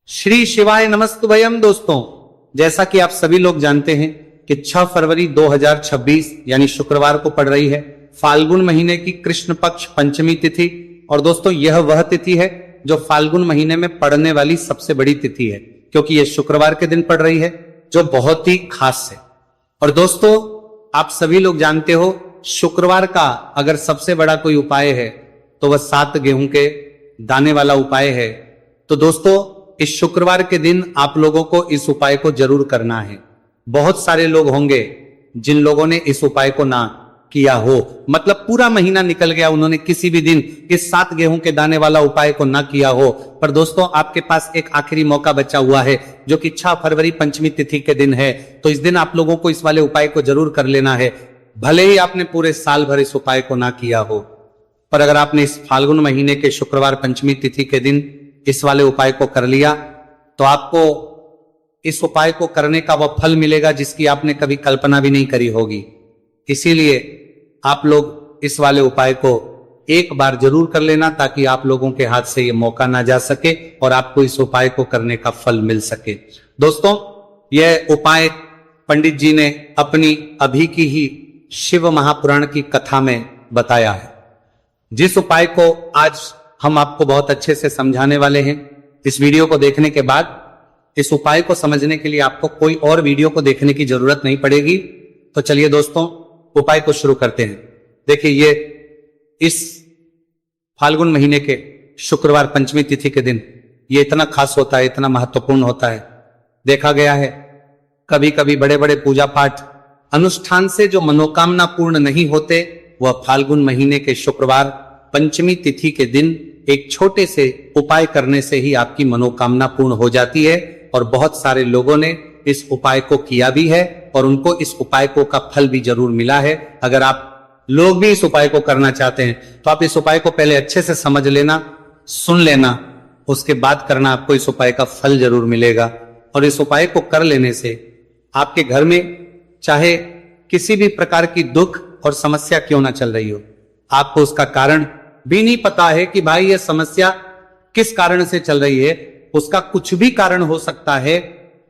श्री शिवाय नमस्तुभयम। दोस्तों, जैसा कि आप सभी लोग जानते हैं कि 6 फरवरी 2026 यानी शुक्रवार को पड़ रही है फाल्गुन महीने की कृष्ण पक्ष पंचमी तिथि। और दोस्तों, यह वह तिथि है जो फाल्गुन महीने में पड़ने वाली सबसे बड़ी तिथि है, क्योंकि यह शुक्रवार के दिन पड़ रही है, जो बहुत ही खास है। और दोस्तों, आप सभी लोग जानते हो, शुक्रवार का अगर सबसे बड़ा कोई उपाय है तो वह 7 गेहूं के दाने वाला उपाय है। तो दोस्तों, इस शुक्रवार के दिन आप लोगों को इस उपाय को जरूर करना है। बहुत सारे लोग होंगे जिन लोगों ने इस उपाय को ना किया हो, मतलब पूरा महीना निकल गया, उन्होंने किसी भी दिन इस 7 गेहूं के दाने वाला उपाय को ना किया हो। पर दोस्तों, आपके पास एक आखिरी मौका बचा हुआ है, जो कि 6 फरवरी पंचमी तिथि के दिन है। तो इस दिन आप लोगों को इस वाले उपाय को जरूर कर लेना है, भले ही आपने पूरे साल भर इस उपाय को ना किया हो। पर अगर आपने इस फाल्गुन महीने के शुक्रवार पंचमी तिथि के दिन इस वाले उपाय को कर लिया, तो आपको इस उपाय को करने का वह फल मिलेगा जिसकी आपने कभी कल्पना भी नहीं करी होगी। इसीलिए आप लोग इस वाले उपाय को एक बार जरूर कर लेना, ताकि आप लोगों के हाथ से यह मौका ना जा सके और आपको इस उपाय को करने का फल मिल सके। दोस्तों, यह उपाय पंडित जी ने अपनी अभी की ही शिव महापुराण की कथा में बताया है, जिस उपाय को आज हम आपको बहुत अच्छे से समझाने वाले हैं। इस वीडियो को देखने के बाद इस उपाय को समझने के लिए आपको कोई और वीडियो को देखने की जरूरत नहीं पड़ेगी। तो चलिए दोस्तों, उपाय को शुरू करते हैं। देखिए, ये इस फाल्गुन महीने के शुक्रवार पंचमी तिथि के दिन ये इतना खास होता है, इतना महत्वपूर्ण होता है। देखा गया है कभी कभी बड़े बड़े पूजा पाठ अनुष्ठान से जो मनोकामना पूर्ण नहीं होते, वह फाल्गुन महीने के शुक्रवार पंचमी तिथि के दिन एक छोटे से उपाय करने से ही आपकी मनोकामना पूर्ण हो जाती है। और बहुत सारे लोगों ने इस उपाय को किया भी है और उनको इस उपाय को का फल भी जरूर मिला है। अगर आप लोग भी इस उपाय को करना चाहते हैं तो आप इस उपाय को पहले अच्छे से समझ लेना, सुन लेना, उसके बाद करना, आपको इस उपाय का फल जरूर मिलेगा। और इस उपाय को कर लेने से आपके घर में चाहे किसी भी प्रकार की दुख और समस्या क्यों ना चल रही हो, आपको उसका कारण भी नहीं पता है कि भाई यह समस्या किस कारण से चल रही है, उसका कुछ भी कारण हो सकता है,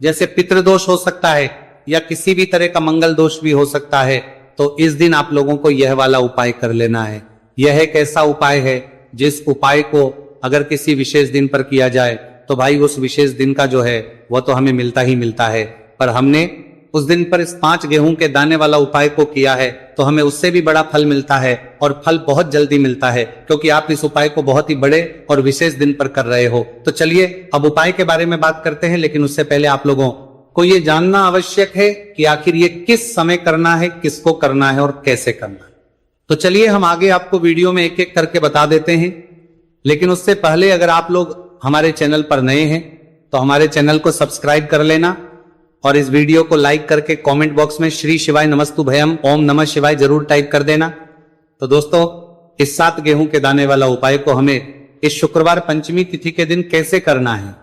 जैसे पितृदोष हो सकता है या किसी भी तरह का मंगल दोष भी हो सकता है। तो इस दिन आप लोगों को यह वाला उपाय कर लेना है। यह एक ऐसा उपाय है जिस उपाय को अगर किसी विशेष दिन पर किया जाए तो भाई उस विशेष दिन का जो है वह तो हमें मिलता ही मिलता है। पर हमने उस दिन पर इस 5 गेहूं के दाने वाला उपाय को किया है तो हमें उससे भी बड़ा फल मिलता है, और फल बहुत जल्दी मिलता है, क्योंकि आप इस उपाय को बहुत ही बड़े और विशेष दिन पर कर रहे हो। तो चलिए अब उपाय के बारे में बात करते हैं, लेकिन उससे पहले आप लोगों को यह जानना आवश्यक है कि आखिर ये किस समय करना है, किसको करना है और कैसे करना है। तो चलिए हम आगे आपको वीडियो में एक एक करके बता देते हैं। लेकिन उससे पहले अगर आप लोग हमारे चैनल पर नए हैं तो हमारे चैनल को सब्सक्राइब कर लेना और इस वीडियो को लाइक करके कमेंट बॉक्स में श्री शिवाय नमस्तुभयम ओम नमः शिवाय जरूर टाइप कर देना। तो दोस्तों, इस 7 गेहूं के दाने वाला उपाय को हमें इस शुक्रवार पंचमी तिथि के दिन कैसे करना है,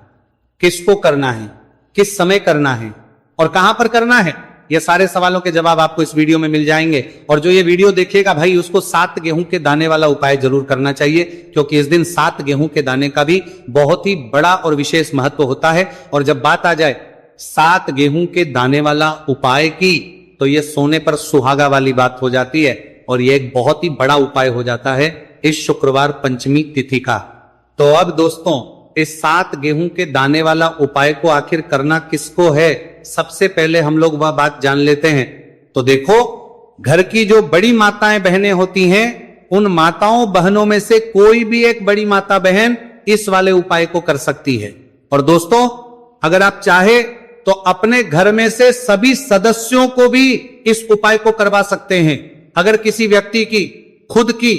किसको करना है, किस समय करना है और कहां पर करना है, ये सारे सवालों के जवाब आपको इस वीडियो में मिल जाएंगे। और जो ये वीडियो देखेगा भाई, उसको 7 गेहूं के दाने वाला उपाय जरूर करना चाहिए, क्योंकि इस दिन 7 गेहूं के दाने का भी बहुत ही बड़ा और विशेष महत्व होता है। और जब बात आ जाए 7 गेहूं के दाने वाला उपाय की, तो यह सोने पर सुहागा वाली बात हो जाती है और यह एक बहुत ही बड़ा उपाय हो जाता है इस शुक्रवार पंचमी तिथि का। तो अब दोस्तों, इस 7 गेहूं के दाने वाला उपाय को आखिर करना किसको है, सबसे पहले हम लोग वह बात जान लेते हैं। तो देखो, घर की जो बड़ी माताएं बहनें होती हैं, उन माताओं बहनों में से कोई भी एक बड़ी माता बहन इस वाले उपाय को कर सकती है। और दोस्तों, अगर आप चाहे तो अपने घर में से सभी सदस्यों को भी इस उपाय को करवा सकते हैं। अगर किसी व्यक्ति की खुद की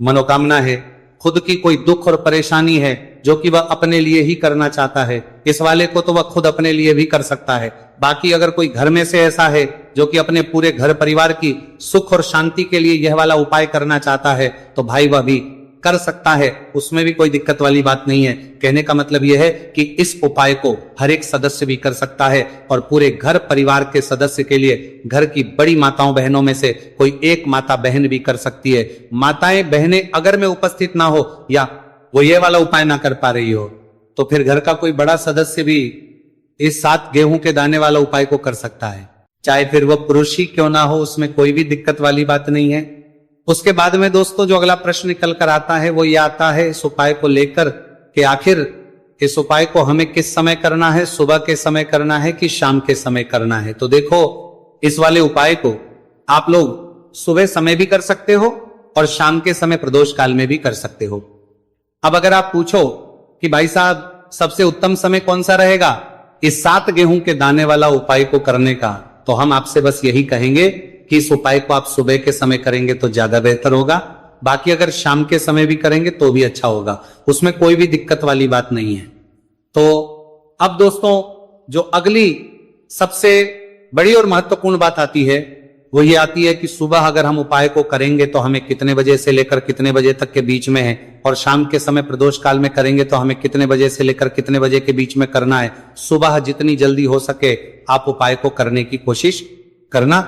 मनोकामना है, खुद की कोई दुख और परेशानी है जो कि वह अपने लिए ही करना चाहता है, इस वाले को तो वह खुद अपने लिए भी कर सकता है। बाकी अगर कोई घर में से ऐसा है जो कि अपने पूरे घर परिवार की सुख और शांति के लिए यह वाला उपाय करना चाहता है, तो भाई वह भी कर सकता है, उसमें भी कोई दिक्कत वाली बात नहीं है। कहने का मतलब यह है कि इस उपाय को हर एक सदस्य भी कर सकता है और पूरे घर परिवार के सदस्य के लिए घर की बड़ी माताओं बहनों में से कोई एक माता बहन भी कर सकती है। माताएं बहनें अगर में उपस्थित ना हो या वो ये वाला उपाय ना कर पा रही हो, तो फिर घर का कोई बड़ा सदस्य भी इस 7 गेहूं के दाने वाला उपाय को कर सकता है, चाहे फिर वह पुरुष ही क्यों ना हो, उसमें कोई भी दिक्कत वाली बात नहीं है। उसके बाद में दोस्तों जो अगला प्रश्न निकल कर आता है वो ये आता है इस उपाय को लेकर कि आखिर इस उपाय को हमें किस समय करना है, सुबह के समय करना है कि शाम के समय करना है। तो देखो, इस वाले उपाय को आप लोग सुबह समय भी कर सकते हो और शाम के समय प्रदोष काल में भी कर सकते हो। अब अगर आप पूछो कि भाई साहब सबसे उत्तम समय कौन सा रहेगा इस 7 गेहूं के दाने वाला उपाय को करने का, तो हम आपसे बस यही कहेंगे कि इस उपाय को आप सुबह के समय करेंगे तो ज्यादा बेहतर होगा। बाकी अगर शाम के समय भी करेंगे तो भी अच्छा होगा, उसमें कोई भी दिक्कत वाली बात नहीं है। तो अब दोस्तों जो अगली सबसे बड़ी और महत्वपूर्ण बात आती है वो ये आती है कि सुबह अगर हम उपाय को करेंगे तो हमें कितने बजे से लेकर कितने बजे तक के बीच में है, और शाम के समय प्रदोष काल में करेंगे तो हमें कितने बजे से लेकर कितने बजे के बीच में करना है। सुबह जितनी जल्दी हो सके आप उपाय को करने की कोशिश करना।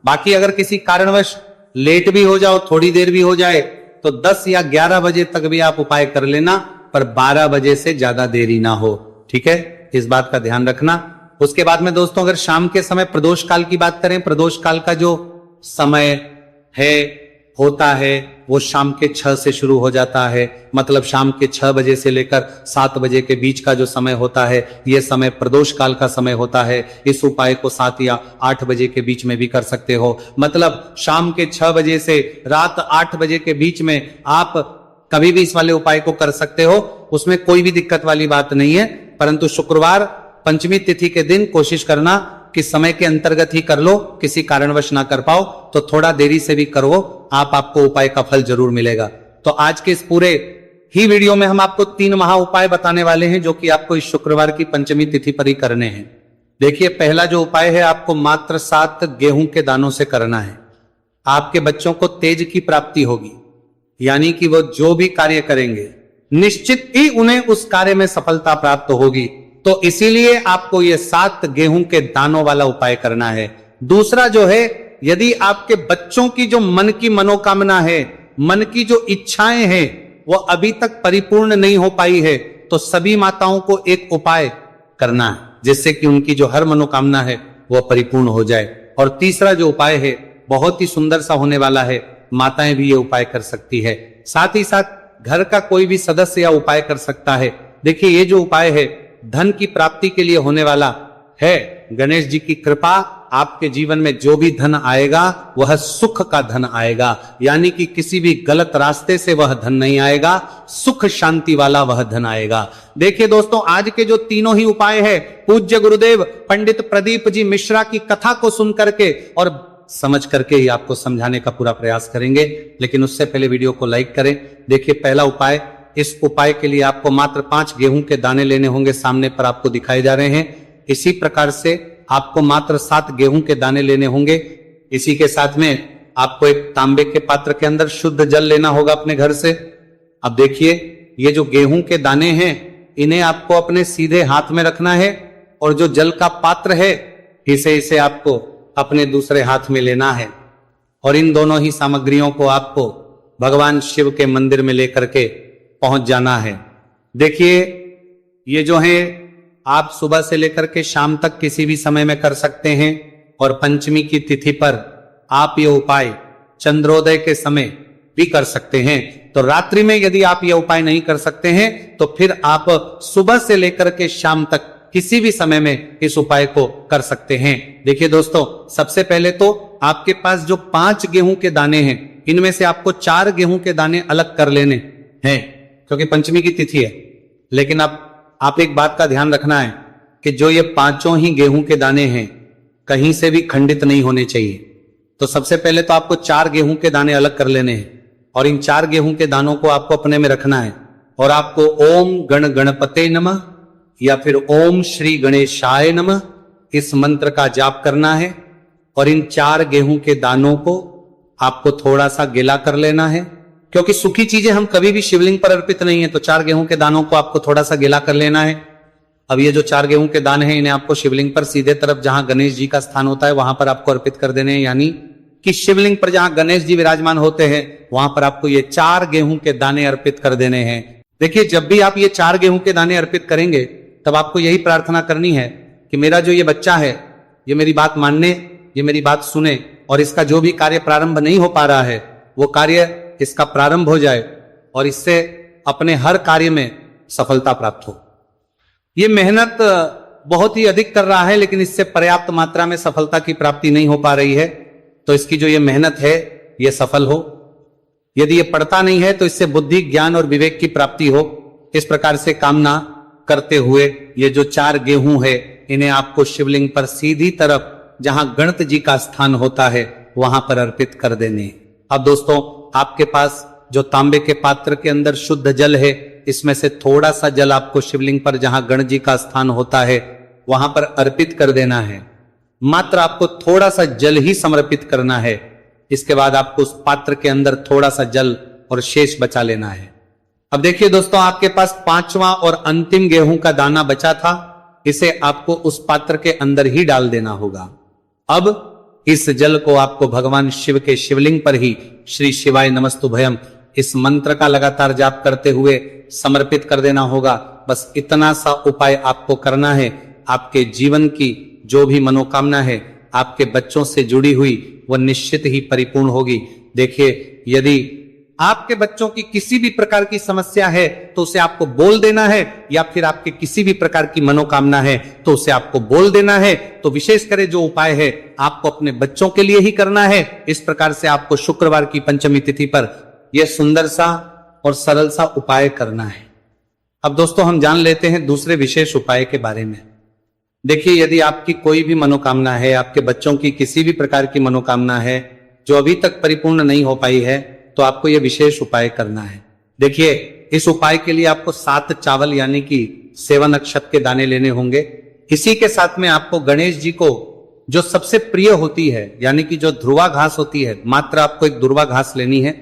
बाकी अगर किसी कारणवश लेट भी हो जाओ, थोड़ी देर भी हो जाए, तो 10 या 11 बजे तक भी आप उपाय कर लेना, पर 12 बजे से ज्यादा देरी ना हो, ठीक है, इस बात का ध्यान रखना। उसके बाद में दोस्तों अगर शाम के समय प्रदोष काल की बात करें, प्रदोष काल का जो समय है होता है वो शाम के 6 से शुरू हो जाता है, मतलब शाम के 6 बजे से लेकर 7 बजे के बीच का जो समय होता है ये समय प्रदोष काल का समय होता है। इस उपाय को 7 या 8 बजे के बीच में भी कर सकते हो, मतलब शाम के 6 बजे से रात 8 बजे के बीच में आप कभी भी इस वाले उपाय को कर सकते हो, उसमें कोई भी दिक्कत वाली बात नहीं है। परंतु शुक्रवार पंचमी तिथि के दिन कोशिश करना कि समय के अंतर्गत ही कर लो, किसी कारणवश ना कर पाओ तो थोड़ा देरी से भी करो, आपको उपाय का फल जरूर मिलेगा। तो आज के इस पूरे ही वीडियो में हम आपको 3 महा उपाय बताने वाले हैं जो कि आपको इस शुक्रवार की पंचमी तिथि पर ही करने हैं। देखिए, पहला जो उपाय है आपको मात्र 7 गेहूं के दानों से करना है। आपके बच्चों को तेज की प्राप्ति होगी, यानी कि वो जो भी कार्य करेंगे निश्चित ही उन्हें उस कार्य में सफलता प्राप्त होगी। तो इसीलिए आपको ये 7 गेहूं के दानों वाला उपाय करना है। दूसरा जो है, यदि आपके बच्चों की जो मन की मनोकामना है, मन की जो इच्छाएं हैं वो अभी तक परिपूर्ण नहीं हो पाई है, तो सभी माताओं को एक उपाय करना है जिससे कि उनकी जो हर मनोकामना है वो परिपूर्ण हो जाए। और तीसरा जो उपाय है बहुत ही सुंदर सा होने वाला है, माताएं भी ये उपाय कर सकती है, साथ ही साथ घर का कोई भी सदस्य या उपाय कर सकता है। देखिए, ये जो उपाय है धन की प्राप्ति के लिए होने वाला है। गणेश जी की कृपा, आपके जीवन में जो भी धन आएगा वह सुख का धन आएगा, यानी कि किसी भी गलत रास्ते से वह धन नहीं आएगा, सुख शांति वाला वह धन आएगा। देखिए दोस्तों, आज के जो तीनों ही उपाय है पूज्य गुरुदेव पंडित प्रदीप जी मिश्रा की कथा को सुन करके और समझ करके ही आपको समझाने का पूरा प्रयास करेंगे, लेकिन उससे पहले वीडियो को लाइक करें। देखिए, पहला उपाय, इस उपाय के लिए आपको मात्र 5 गेहूं के दाने लेने होंगे, सामने पर आपको दिखाए जा रहे हैं। इसी प्रकार से आपको मात्र 7 गेहूं के दाने लेने होंगे। इसी के साथ में आपको एक तांबे के पात्र के अंदर शुद्ध जल लेना होगा अपने घर से। अब देखिए, ये जो गेहूं के दाने हैं इन्हें आपको अपने सीधे हाथ में रखना है, और जो जल का पात्र है इसे आपको अपने दूसरे हाथ में लेना है, और इन दोनों ही सामग्रियों को आपको भगवान शिव के मंदिर में लेकर के पहुंच जाना है। देखिए, ये जो है आप सुबह से लेकर के शाम तक किसी भी समय में कर सकते हैं, और पंचमी की तिथि पर आप ये उपाय चंद्रोदय के समय भी कर सकते हैं। तो रात्रि में यदि आप ये उपाय नहीं कर सकते हैं तो फिर आप सुबह से लेकर के शाम तक किसी भी समय में इस उपाय को कर सकते हैं। देखिए दोस्तों, सबसे पहले तो आपके पास जो 5 गेहूं के दाने हैं इनमें से आपको 4 गेहूं के दाने अलग कर लेने हैं, क्योंकि पंचमी की तिथि है। लेकिन अब आप एक बात का ध्यान रखना है कि जो ये 5 ही गेहूं के दाने हैं कहीं से भी खंडित नहीं होने चाहिए। तो सबसे पहले तो आपको 4 गेहूं के दाने अलग कर लेने हैं, और इन 4 गेहूं के दानों को आपको अपने में रखना है, और आपको ओम गण गणपते नमः या फिर ओम श्री गणेशाय नमः इस मंत्र का जाप करना है। और इन 4 गेहूं के दानों को आपको थोड़ा सा गिला कर लेना है, क्योंकि सूखी चीजें हम कभी भी शिवलिंग पर अर्पित नहीं है, तो 4 गेहूं के दानों को आपको थोड़ा सा गिला कर लेना है। अब ये जो 4 गेहूं के दाने हैं इन्हें आपको शिवलिंग पर सीधे तरफ जहां गणेश जी का स्थान होता है वहां पर आपको अर्पित कर देने हैं, यानी कि शिवलिंग पर जहां गणेश जी विराजमान होते हैं वहां पर आपको ये 4 गेहूं के दाने अर्पित कर देने हैं। देखिए, जब भी आप ये 4 गेहूं के दाने अर्पित करेंगे तब आपको यही प्रार्थना करनी है कि मेरा जो ये बच्चा है ये मेरी बात मानने, ये मेरी बात सुने, और इसका जो भी कार्य प्रारंभ नहीं हो पा रहा है वो कार्य इसका प्रारंभ हो जाए और इससे अपने हर कार्य में सफलता प्राप्त हो। ये मेहनत बहुत ही अधिक कर रहा है लेकिन इससे पर्याप्त मात्रा में सफलता की प्राप्ति नहीं हो पा रही है, तो इसकी जो ये मेहनत है ये सफल हो। यदि ये पढ़ता नहीं है तो इससे बुद्धि, ज्ञान और विवेक की प्राप्ति हो। इस प्रकार से कामना करते हुए ये जो 4 गेहूं है इन्हें आपको शिवलिंग पर सीधी तरफ जहां गणत जी का स्थान होता है वहां पर अर्पित कर देने। अब दोस्तों, आपके पास जो तांबे के पात्र के अंदर शुद्ध जल है, इसमें से थोड़ा सा जल आपको शिवलिंग पर जहां गणत जी का स्थान होता है वहां पर अर्पित कर देना है। मात्र आपको थोड़ा सा जल ही समर्पित करना है। इसके बाद आपको उस पात्र के अंदर थोड़ा सा जल और शेष बचा लेना है। अब देखिए दोस्तों, आपके पास 5वां और अंतिम गेहूं का दाना बचा था, इसे आपको उस पात्र के अंदर ही डाल देना होगा। अब इस जल को आपको भगवान शिव के शिवलिंग पर ही श्री शिवाय नमस्तुभयम इस मंत्र का लगातार जाप करते हुए समर्पित कर देना होगा। बस इतना सा उपाय आपको करना है। आपके जीवन की जो भी मनोकामना है आपके बच्चों से जुड़ी हुई वह निश्चित ही परिपूर्ण होगी। देखिए, यदि आपके बच्चों की किसी भी प्रकार की समस्या है तो उसे आपको बोल देना है, या फिर आपके किसी भी प्रकार की मनोकामना है तो उसे आपको बोल देना है। तो विशेष करे जो उपाय है आपको अपने बच्चों के लिए ही करना है। इस प्रकार से आपको शुक्रवार की पंचमी तिथि पर यह सुंदर सा और सरल सा उपाय करना है। अब दोस्तों, हम जान लेते हैं दूसरे विशेष उपाय के बारे में। देखिए, यदि आपकी कोई भी मनोकामना है, आपके बच्चों की किसी भी प्रकार की मनोकामना है जो अभी तक परिपूर्ण नहीं हो पाई है, तो आपको यह विशेष उपाय करना है। देखिए, इस उपाय के लिए आपको 7 चावल यानी कि 7 नक्षत्र के दाने लेने होंगे। इसी के साथ में आपको गणेश जी को जो सबसे प्रिय होती है यानी कि जो ध्रुवा घास होती है, मात्र आपको एक ध्रुवा घास लेनी है।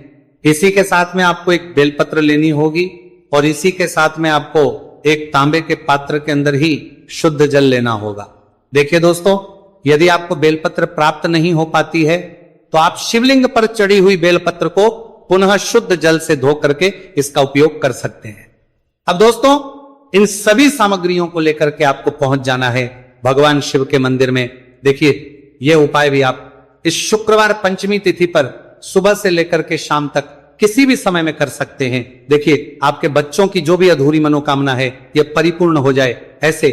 इसी के साथ में आपको एक बेलपत्र लेनी होगी और इसी के साथ में आपको एक तांबे के पात्र के अंदर ही शुद्ध जल लेना होगा। देखिए दोस्तों, यदि आपको बेलपत्र प्राप्त नहीं हो पाती है तो आप शिवलिंग पर चढ़ी हुई बेलपत्र को पुनः शुद्ध जल से धो करके इसका उपयोग कर सकते हैं। अब दोस्तों, इन सभी सामग्रियों को लेकर के आपको पहुंच जाना है भगवान शिव के मंदिर में। देखिए, यह उपाय भी आप इस शुक्रवार पंचमी तिथि पर सुबह से लेकर के शाम तक किसी भी समय में कर सकते हैं। देखिए, आपके बच्चों की जो भी अधूरी मनोकामना है यह परिपूर्ण हो जाए, ऐसे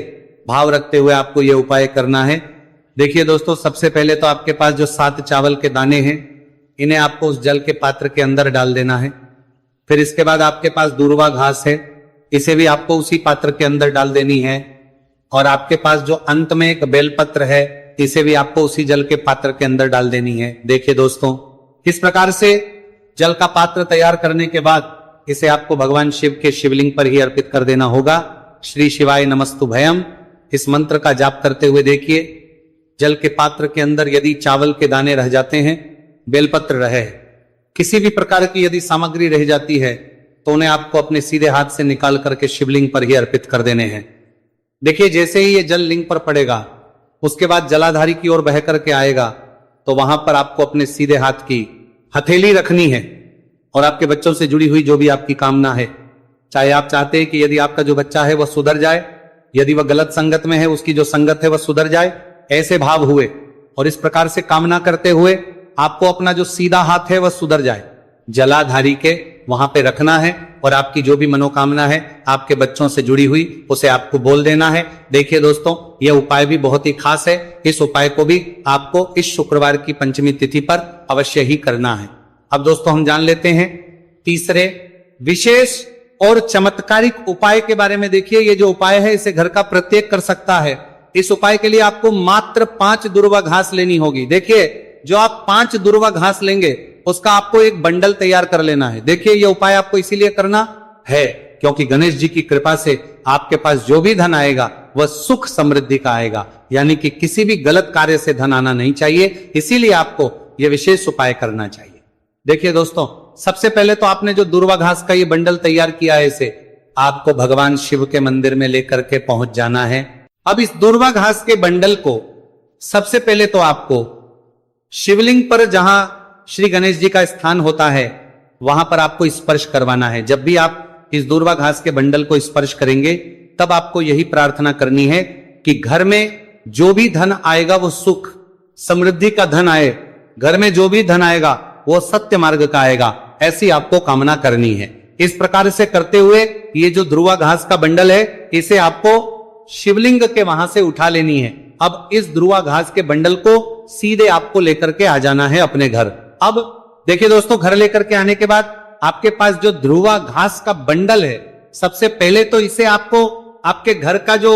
भाव रखते हुए आपको यह उपाय करना है। देखिए दोस्तों, सबसे पहले तो आपके पास जो 7 चावल के दाने हैं इन्हें आपको उस जल के पात्र के अंदर डाल देना है। फिर इसके बाद आपके पास दूर्वा घास है, इसे भी आपको उसी पात्र के अंदर डाल देनी है। और आपके पास जो अंत में एक बेलपत्र है, इसे भी आपको उसी जल के पात्र के अंदर डाल देनी है। देखिए दोस्तों, इस प्रकार से जल का पात्र तैयार करने के बाद इसे आपको भगवान शिव के शिवलिंग पर ही अर्पित कर देना होगा। श्री शिवाय नमस्तुभयम इस मंत्र का जाप करते हुए देखिए, जल के पात्र के अंदर यदि चावल के दाने रह जाते हैं, बेलपत्र रहे, किसी भी प्रकार की यदि सामग्री रह जाती है तो उन्हें आपको अपने सीधे हाथ से निकाल करके शिवलिंग पर ही अर्पित कर देने हैं। देखिए, जैसे ही ये जल लिंग पर पड़ेगा उसके बाद जलाधारी की ओर बह करके आएगा, तो वहां पर आपको अपने सीधे हाथ की हथेली रखनी है और आपके बच्चों से जुड़ी हुई जो भी आपकी कामना है, चाहे आप चाहते हैं कि यदि आपका जो बच्चा है वह सुधर जाए, यदि वह गलत संगत में है उसकी जो संगत है वह सुधर जाए, ऐसे भाव हुए और इस प्रकार से कामना करते हुए आपको अपना जो सीधा हाथ है वह सुधर जाए, जलाधारी के वहां पे रखना है और आपकी जो भी मनोकामना है आपके बच्चों से जुड़ी हुई उसे आपको बोल देना है। देखिए दोस्तों, यह उपाय भी बहुत ही खास है। इस उपाय को भी आपको इस शुक्रवार की पंचमी तिथि पर अवश्य ही करना है। अब दोस्तों, हम जान लेते हैं तीसरे विशेष और चमत्कारिक उपाय के बारे में। देखिए, ये जो उपाय है इसे घर का प्रत्येक कर सकता है। इस उपाय के लिए आपको मात्र 5 दूर्वा घास लेनी होगी। देखिए, जो आप 5 दूर्वा घास लेंगे उसका आपको एक बंडल तैयार कर लेना है। देखिए, यह उपाय आपको इसीलिए करना है क्योंकि गणेश जी की कृपा से आपके पास जो भी धन आएगा वह सुख समृद्धि का आएगा, यानी कि किसी भी गलत कार्य से धन आना नहीं चाहिए। इसीलिए आपको यह विशेष उपाय करना चाहिए। देखिए दोस्तों, सबसे पहले तो आपने जो दूर्वा घास का ये बंडल तैयार किया है इसे आपको भगवान शिव के मंदिर में लेकर के पहुंच जाना है। अब इस दूर्वा घास के बंडल को सबसे पहले तो आपको शिवलिंग पर जहां श्री गणेश जी का स्थान होता है वहां पर आपको स्पर्श करवाना है। जब भी आप इस दूर्वा घास के बंडल को स्पर्श करेंगे तब आपको यही प्रार्थना करनी है कि घर में जो भी धन आएगा वो सुख समृद्धि का धन आए, घर में जो भी धन आएगा वो सत्य मार्ग का आएगा, ऐसी आपको कामना करनी है। इस प्रकार से करते हुए ये जो ध्रुवा घास का बंडल है इसे आपको शिवलिंग के वहां से उठा लेनी है। अब इस ध्रुवा घास के बंडल को सीधे आपको लेकर के आ जाना है अपने घर। अब देखिए दोस्तों, घर लेकर के आने के बाद आपके पास जो ध्रुवा घास का बंडल है, सबसे पहले तो इसे आपको आपके घर का जो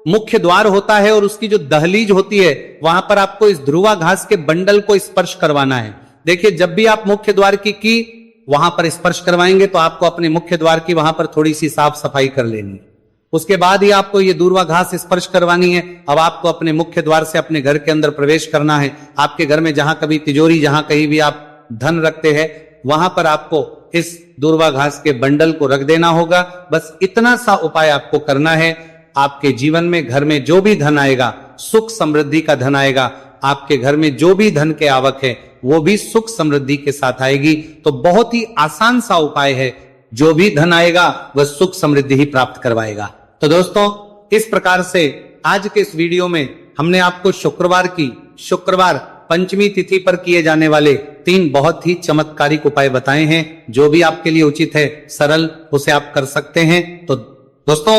मुख्य द्वार होता है और उसकी जो दहलीज होती है वहां पर आपको इस ध्रुवा घास के बंडल को स्पर्श करवाना है। देखिए, जब भी आप मुख्य द्वार की वहां पर स्पर्श करवाएंगे तो आपको अपने मुख्य द्वार की वहां पर थोड़ी सी साफ सफाई कर लेनी है। उसके बाद ही आपको ये दूर्वा घास स्पर्श करवानी है। अब आपको अपने मुख्य द्वार से अपने घर के अंदर प्रवेश करना है। आपके घर में जहां कभी तिजोरी, जहां कहीं भी आप धन रखते हैं, वहां पर आपको इस दूर्वा घास के बंडल को रख देना होगा। बस इतना सा उपाय आपको करना है। आपके जीवन में, घर में जो भी धन आएगा, सुख समृद्धि का धन आएगा। आपके घर में जो भी धन के आवक है वो भी सुख समृद्धि के साथ आएगी। तो बहुत ही आसान सा उपाय है, जो भी धन आएगा वह सुख समृद्धि ही प्राप्त करवाएगा। तो दोस्तों, इस प्रकार से आज के इस वीडियो में हमने आपको शुक्रवार पंचमी तिथि पर किए जाने वाले 3 बहुत ही चमत्कारिक उपाय बताए हैं। जो भी आपके लिए उचित है, सरल, उसे आप कर सकते हैं। तो दोस्तों,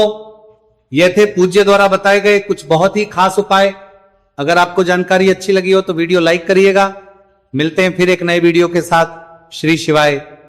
ये थे पूज्य द्वारा बताए गए कुछ बहुत ही खास उपाय। अगर आपको जानकारी अच्छी लगी हो तो वीडियो लाइक करिएगा। मिलते हैं फिर एक नए वीडियो के साथ। श्री शिवाय।